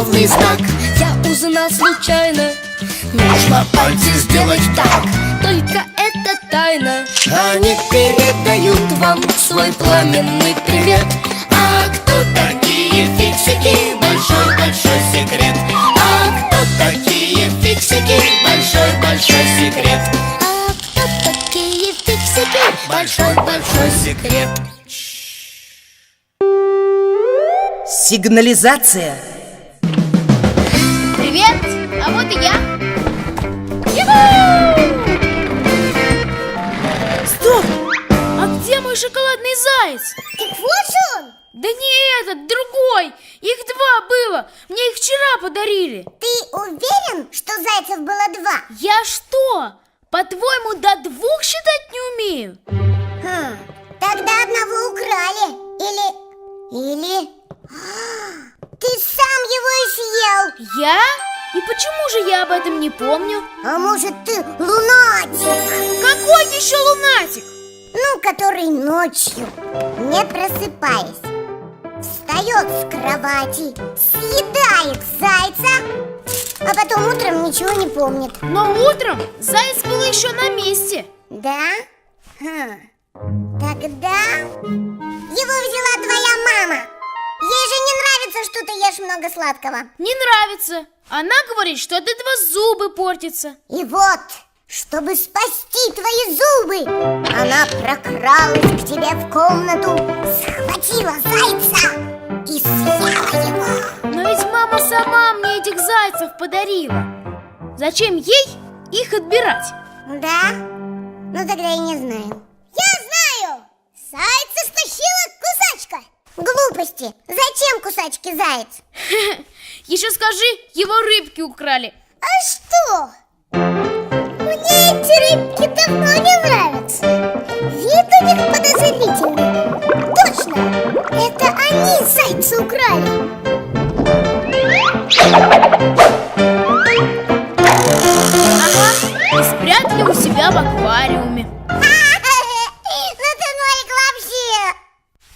условный знак. Я узнал случайно, Нужно пальцы сделать так. только это тайна. Они передают вам свой пламенный привет. А кто такие фиксики? Большой-большой секрет. А кто такие фиксики? Большой-большой секрет. А кто такие фиксики? Большой-большой секрет. Сигнализация. Привет, а вот и я. Стоп! А где мой шоколадный заяц? Так вот же он! Да не этот, другой. Их два было. Мне их вчера подарили. Ты уверен, что зайцев было два? Я что, по-твоему, до двух считать не умею? Тогда одного украли. Или... Ты сам его и съел. Я? И почему же я об этом не помню? А может, ты лунатик? Какой еще лунатик? Ну, который ночью, не просыпаясь, встает с кровати, съедает зайца, а потом утром ничего не помнит. Но утром заяц был еще на месте. Да? Тогда его взяла твоя мама. Ей же не нравится, что ты ешь много сладкого. Не нравится. Она говорит, что от этого зубы портятся. И вот, чтобы спасти твои зубы, она прокралась к тебе в комнату, схватила зайца и съела его. Но ведь мама сама мне этих зайцев подарила. Зачем ей их отбирать? Да? Ну тогда я не знаю. Я знаю! Зайца стащила кусачка. Глупости! Зачем кусачке заяц? Еще скажи, его рыбки украли. А что? Мне эти рыбки давно не нравятся. Вид у них подозрительный. Точно! Это они зайца украли. Ага, и спрятали у себя в аквариуме. Ну ты нолик вообще!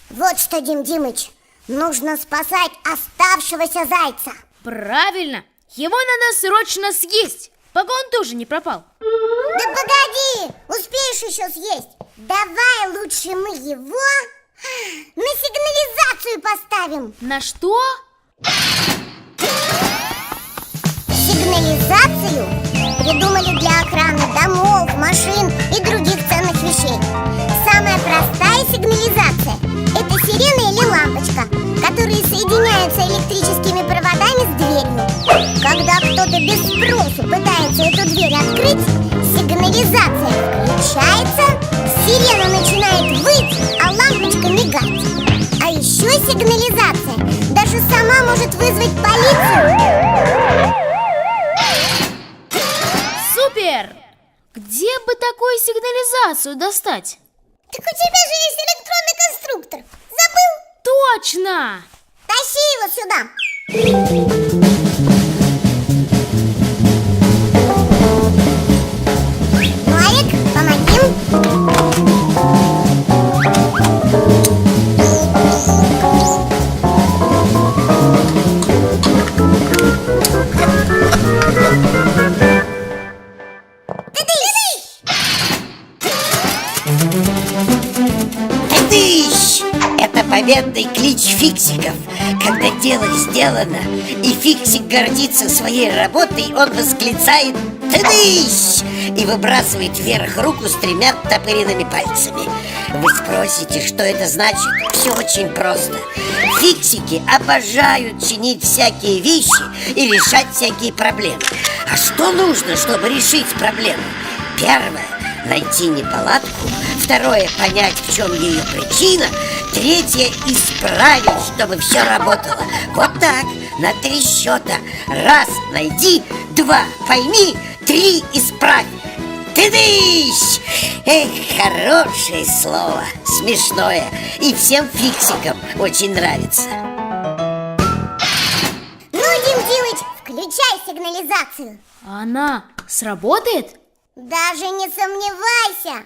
Вот что, Дим Димыч, нужно спасать оставшегося зайца. Правильно, его надо срочно съесть, пока он тоже не пропал. Да погоди, успеешь еще съесть. Давай лучше мы его на сигнализацию поставим. На что? Сигнализацию придумали для охраны домов, машин и других ценных вещей. Самая простая сигнализация – это сирена или лампочка, которые соединяются электрическими проводами с дверью. Когда кто-то без спросу пытается эту дверь открыть, сигнализация включается, сирена начинает выть, а лампочка мигать. А еще сигнализация даже сама может вызвать полицию. Супер! Где бы такую сигнализацию достать? Так у тебя же есть электронный конструктор. Забыл? Точно! Тащи его сюда. Марик, помоги. Тыщ! Это победный клич фиксиков. Когда дело сделано, и фиксик гордится своей работой, он восклицает «Тыщ!» и выбрасывает вверх руку с тремя оттопыренными пальцами. Вы спросите, что это значит? Все очень просто. Фиксики обожают чинить всякие вещи и решать всякие проблемы. А что нужно, чтобы решить проблему? Первое – найти неполадку. Второе – понять, в чем ее причина. Третье – исправить, чтобы все работало. Вот так, на 3 счета. 1 – найди, 2 – пойми, 3 – исправь. Ты-дыщ! Эх, хорошее слово, смешное. И всем фиксикам очень нравится. Ну, Дим Димыч, включай сигнализацию. Она сработает? Даже не сомневайся.